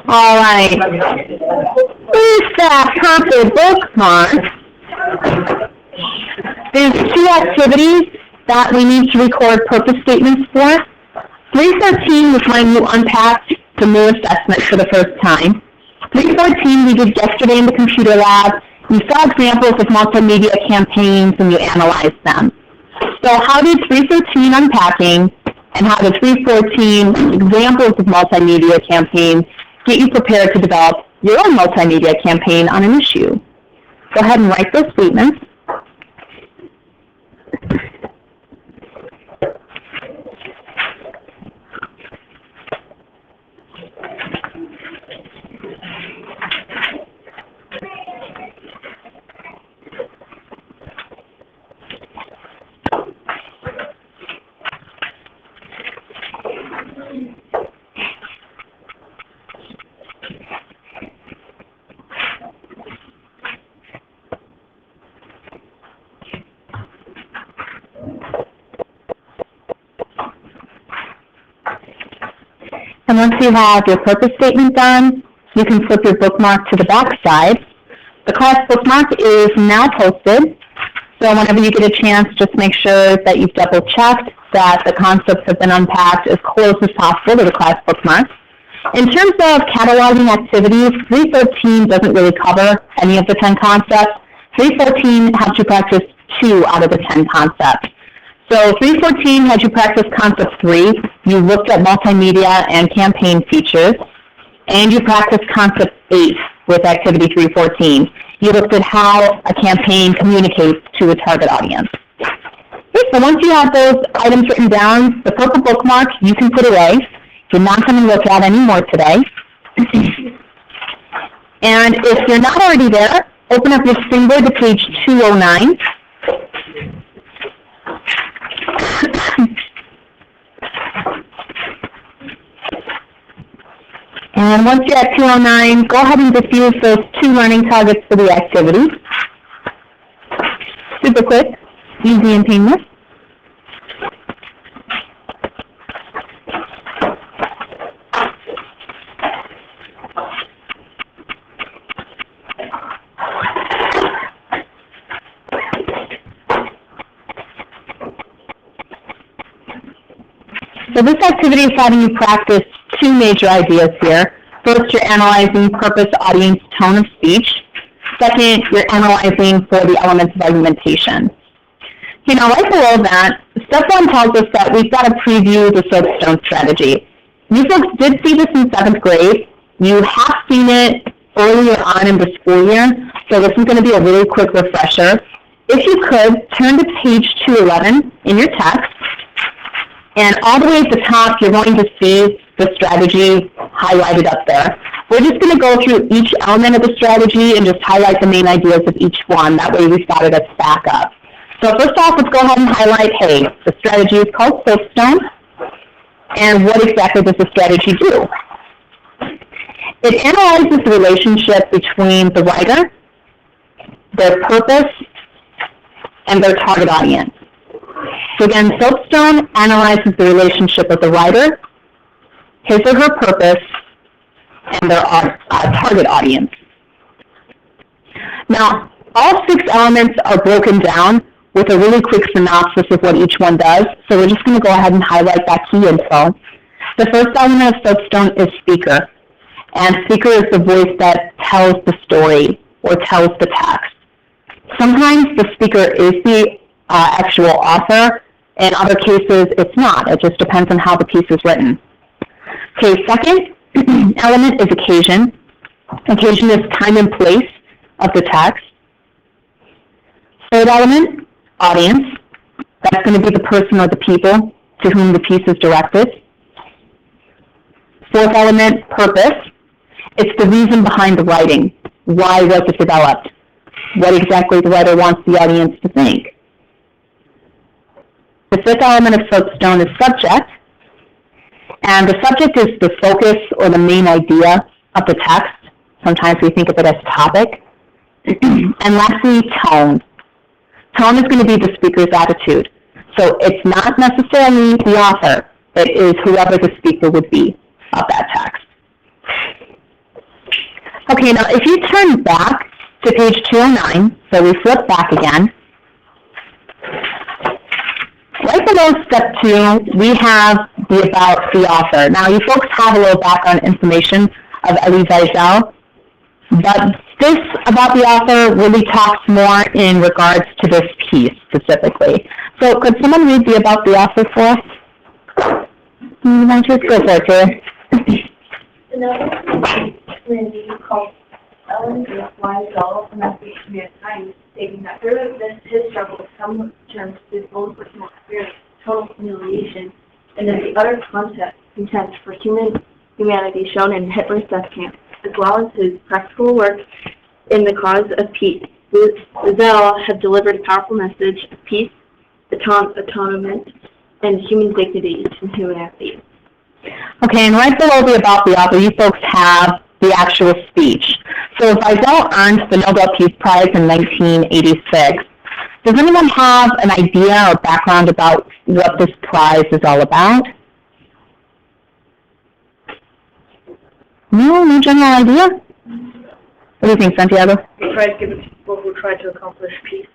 All right. With that purple bookmark, there's two activities that we need to record purpose statements for. 313 was when you unpacked the new assessment for the first time. 314 we did yesterday in the computer lab. You saw examples of multimedia campaigns and you analyzed them. So how did 313 unpacking and how did 314 examples of multimedia campaigns get you prepared to develop your own multimedia campaign on an issue? Go ahead and write those statements. And once you have your purpose statement done, you can flip your bookmark to the back side. The class bookmark is now posted, so whenever you get a chance, just make sure that you've double-checked that the concepts have been unpacked as close as possible to the class bookmark. In terms of cataloging activities, 313 doesn't really cover any of the 10 concepts. 314 helps you practice 2 out of the 10 concepts. So 314 had you practice concept 3. You looked at multimedia and campaign features. And you practiced concept 8 with activity 314. You looked at how a campaign communicates to a target audience. Okay, so once you have those items written down, the purple bookmark you can put away. You're not going to look at anymore today. And if you're not already there, open up your Springboard to page 209. And once you're at 209, go ahead and diffuse those 2 learning targets for the activity. Super quick, easy and painless. So this activity is having you practice 2 major ideas here. First, you're analyzing purpose, audience, tone of speech. Second, you're analyzing for the elements of argumentation. You know, right below that, step 1 tells us that we've got to preview the soapstone strategy. You folks did see this in 7th grade. You have seen it earlier on in the school year, so this is going to be a really quick refresher. If you could, turn to page 211 in your text. And all the way at the top, you're going to see the strategy highlighted up there. We're just going to go through each element of the strategy and just highlight the main ideas of each one. That way we've got it as backup. So first off, let's go ahead and highlight, hey, the strategy is called soapstone. And what exactly does the strategy do? It analyzes the relationship between the writer, their purpose, and their target audience. So again, soapstone analyzes the relationship of the writer, his or her purpose, and their target audience. Now, all 6 elements are broken down with a really quick synopsis of what each one does, so we're just going to go ahead and highlight that key info. The first element of soapstone is speaker, and speaker is the voice that tells the story or tells the text. Sometimes the speaker is the actual author. In other cases, it's not. It just depends on how the piece is written. Okay, second element is occasion. Occasion is time and place of the text. Third element, audience. That's going to be the person or the people to whom the piece is directed. Fourth element, purpose. It's the reason behind the writing. Why was it developed? What exactly the writer wants the audience to think. The fifth element of soapstone is subject. And the subject is the focus or the main idea of the text. Sometimes we think of it as topic. And lastly, tone. Tone is going to be the speaker's attitude. So it's not necessarily the author. It is whoever the speaker would be of that text. Okay, now if you turn back to page 209, so we flip back again. Right below step 2, we have the about the author. Now you folks have a little background information of Elie Wiesel, but this about the author really talks more in regards to this piece specifically. So could someone read the about the author for us? You want to go for it, Taylor? The novel community called Ellen Wiesel from the New York Times, stating that through his struggle with some terms his own personal experience, total humiliation, and then the utter contempt for humanity shown in Hitler's death camp, as well as his practical work in the cause of peace. Wiesel had delivered a powerful message of peace, atonement, and human dignity to humanity. Okay, and right below the about the author, you folks have the actual speech. So Wiesel earned the Nobel Peace Prize in 1986. Does anyone have an idea or background about what this prize is all about? No general idea? What do you think, Santiago? A prize given to people who try to accomplish peace.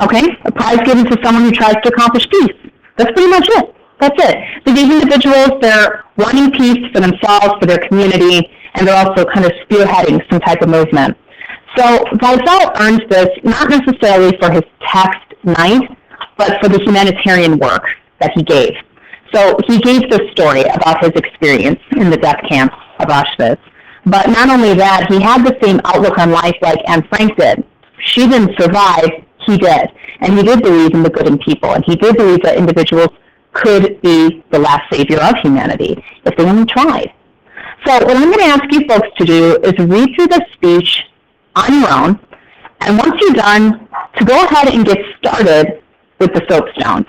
Okay, a prize given to someone who tries to accomplish peace. That's pretty much it. That's it. So these individuals, they're wanting peace for themselves, for their community, and they're also kind of spearheading some type of movement. So Wiesel earned this not necessarily for his text night, but for the humanitarian work that he gave. So he gave this story about his experience in the death camp of Auschwitz. But not only that, he had the same outlook on life like Anne Frank did. She didn't survive, he did. And he did believe in the good in people, and he did believe that individuals could be the last savior of humanity if they only tried. So what I'm going to ask you folks to do is read through the speech on your own, and once you're done, to go ahead and get started with the soapstone.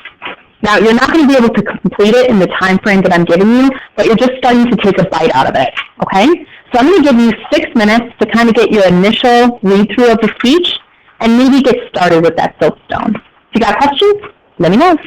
Now, you're not going to be able to complete it in the time frame that I'm giving you, but you're just starting to take a bite out of it, okay? So I'm going to give you 6 minutes to kind of get your initial read-through of the speech and maybe get started with that soapstone. If you got questions, let me know.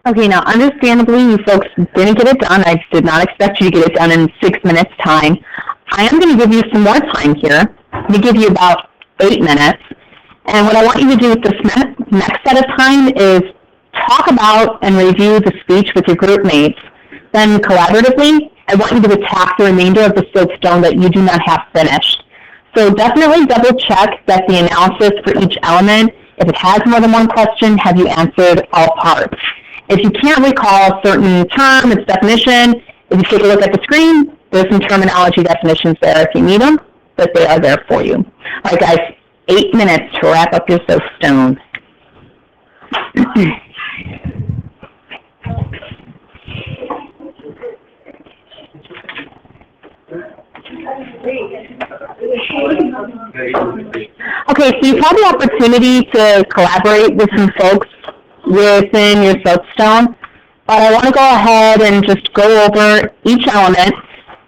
Okay, now understandably, you folks didn't get it done. I did not expect you to get it done in 6 minutes time. I am going to give you some more time here. I'm going to give you about 8 minutes. And what I want you to do with this next set of time is talk about and review the speech with your group mates. Then collaboratively, I want you to attack the remainder of the soapstone that you do not have finished. So definitely double check that the analysis for each element, if it has more than one question, have you answered all parts? If you can't recall a certain term, its definition, if you take a look at the screen, there's some terminology definitions there if you need them, but they are there for you. All right, guys, 8 minutes to wrap up your soapstone. Okay, so you've had the opportunity to collaborate with some folks within your soapstone, but I want to go ahead and just go over each element.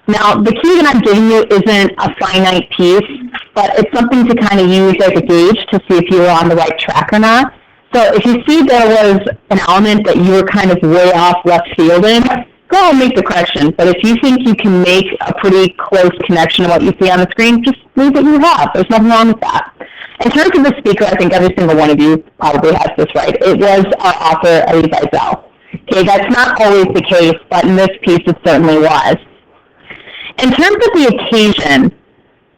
Now, the key that I'm giving you isn't a finite piece, but it's something to kind of use as a gauge to see if you were on the right track or not. So if you see there was an element that you were kind of way off left field in, go ahead and make the correction. But if you think you can make a pretty close connection to what you see on the screen, just leave what you have. There's nothing wrong with that. In terms of the speaker, I think every single one of you probably has this right. It was our author, Elie Wiesel. Okay, that's not always the case, but in this piece it certainly was. In terms of the occasion,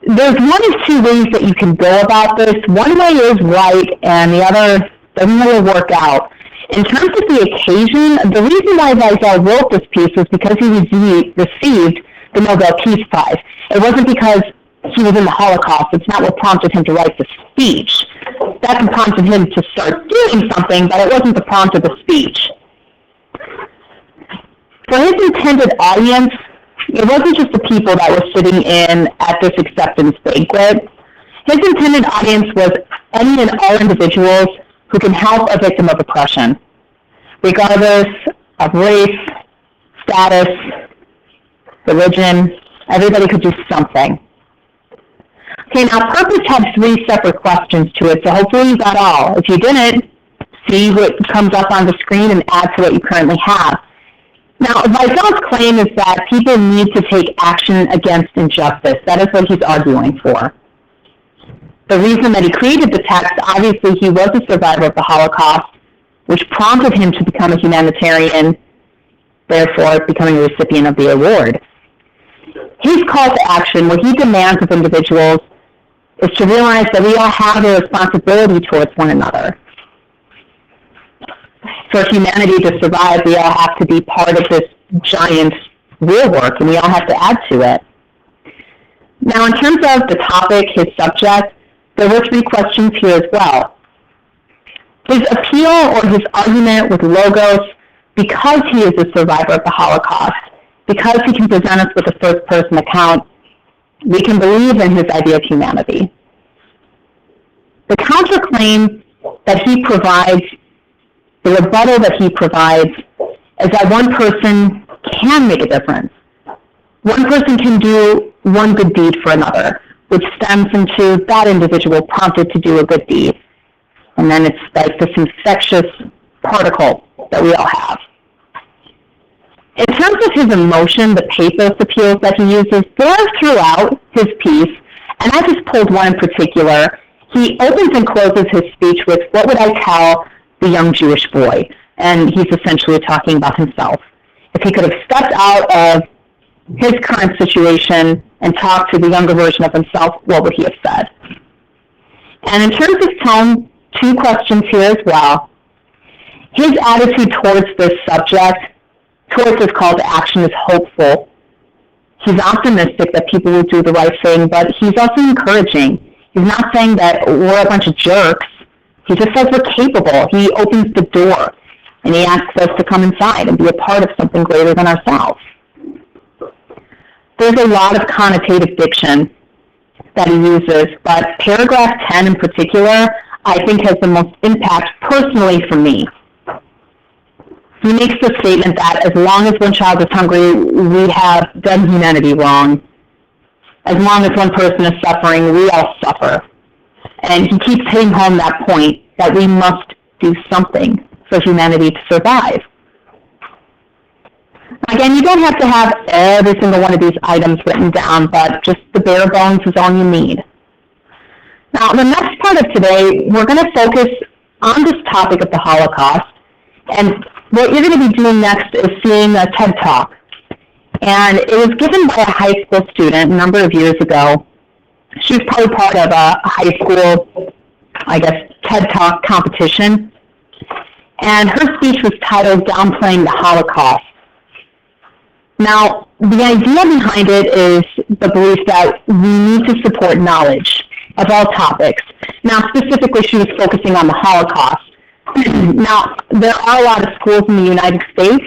there's one of two ways that you can go about this. One way is right, and the other doesn't really work out. In terms of the occasion, the reason why Wiesel wrote this piece was because he received the Nobel Peace Prize. It wasn't because he was in the Holocaust. It's not what prompted him to write the speech. That prompted him to start doing something, but it wasn't the prompt of the speech. For his intended audience, it wasn't just the people that were sitting in at this acceptance banquet. His intended audience was any and all individuals who can help a victim of oppression, regardless of race, status, religion. Everybody could do something. Okay, now Purpose had 3 separate questions to it, so hopefully you got all. If you didn't, see what comes up on the screen and add to what you currently have. Now, Wiesel's claim is that people need to take action against injustice. That is what he's arguing for. The reason that he created the text, obviously he was a survivor of the Holocaust, which prompted him to become a humanitarian, therefore becoming a recipient of the award. His call to action, what he demands of individuals, is to realize that we all have a responsibility towards one another. For humanity to survive, we all have to be part of this giant real work, and we all have to add to it. Now, in terms of the topic, his subject, there were 3 questions here as well. His appeal or his argument with Logos, because he is a survivor of the Holocaust, because he can present us with a first-person account, we can believe in his idea of humanity. The counterclaim that he provides, the rebuttal that he provides, is that one person can make a difference. One person can do one good deed for another, which stems into that individual prompted to do a good deed. And then it's like this infectious particle that we all have. In terms of his emotion, the pathos appeals that he uses, they're throughout his piece, and I just pulled one in particular. He opens and closes his speech with, "What would I tell the young Jewish boy?" And he's essentially talking about himself. If he could have stepped out of his current situation and talked to the younger version of himself, what would he have said? And in terms of tone, 2 questions here as well. His attitude towards this subject, towards his call to action, is hopeful. He's optimistic that people will do the right thing, but he's also encouraging. He's not saying that we're a bunch of jerks. He just says we're capable. He opens the door, and he asks us to come inside and be a part of something greater than ourselves. There's a lot of connotative diction that he uses, but paragraph 10 in particular, I think has the most impact personally for me. He makes the statement that as long as one child is hungry, we have done humanity wrong. As long as one person is suffering, we all suffer. And he keeps hitting home that point that we must do something for humanity to survive. Again, you don't have to have every single one of these items written down, but just the bare bones is all you need. Now, the next part of today, we're going to focus on this topic of the Holocaust. And what you're going to be doing next is seeing a TED Talk. And it was given by a high school student a number of years ago. She was probably part of a high school, TED Talk competition. And her speech was titled Downplaying the Holocaust. Now, the idea behind it is the belief that we need to support knowledge of all topics. Now, specifically, she was focusing on the Holocaust. Now, there are a lot of schools in the United States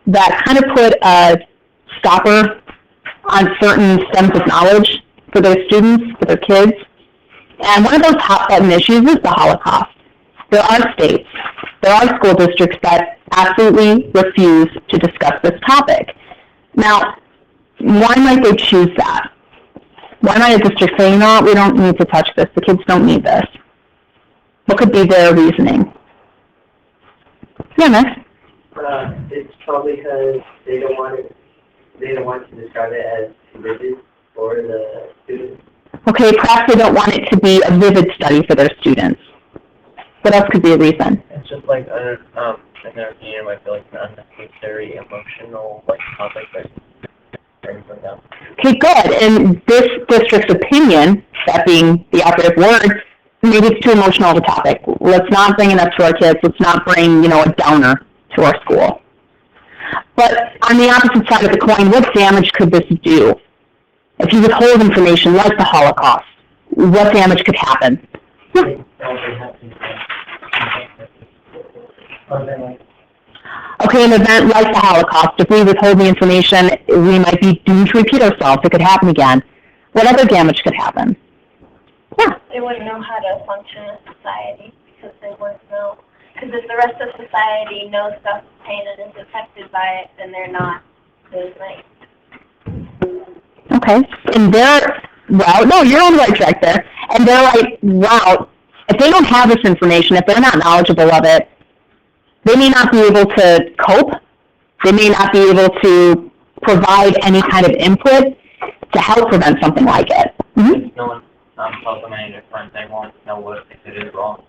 that kind of put a stopper on certain stems of knowledge for their students, for their kids. And one of those hot-button issues is the Holocaust. There are states, there are school districts that absolutely refuse to discuss this topic. Now, why might they choose that? Why might a district say, no, we don't need to touch this, the kids don't need this? What could be their reasoning? Yeah, Max? It's probably because they don't want to describe it as vivid for the students. Okay, perhaps they don't want it to be a vivid study for their students. What else could be a reason? It's just like, in their opinion, I feel like an unnecessary emotional topic that brings them down. Okay, good. In this district's opinion, that being the operative word, maybe it's too emotional of a topic. Let's not bring it up to our kids. Let's not bring, a downer to our school. But on the opposite side of the coin, what damage could this do? If you withhold information like the Holocaust, what damage could happen? Okay, an event like the Holocaust, if we withhold the information, we might be doomed to repeat ourselves. It could happen again. What other damage could happen? Yeah. They wouldn't know how to function in society because they wouldn't know. Because if the rest of society knows about the pain and is affected by it, then they're not as nice. Okay. And their route, no, you're on the right track there. And their right route, if they don't have this information, if they're not knowledgeable of it, they may not be able to cope. They may not be able to provide any kind of input to help prevent something like it. Mm-hmm. No one tells them any different. They won't know what if it is wrong.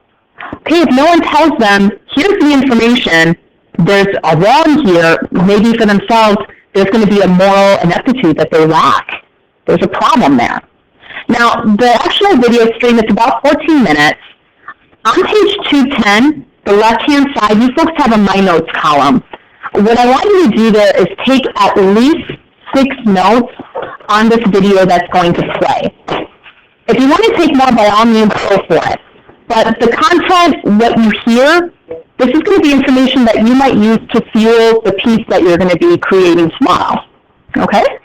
Okay, if no one tells them, here's the information, there's a wrong here, maybe for themselves, there's going to be a moral ineptitude that they lack. There's a problem there. Now, the actual video stream is about 14 minutes. On page 210, the left-hand side, you folks have a My Notes column. What I want you to do there is take at least 6 notes on this video that's going to play. If you want to take more, by all means, go for it. But the content, what you hear, this is going to be information that you might use to fuel the piece that you're going to be creating tomorrow. Okay?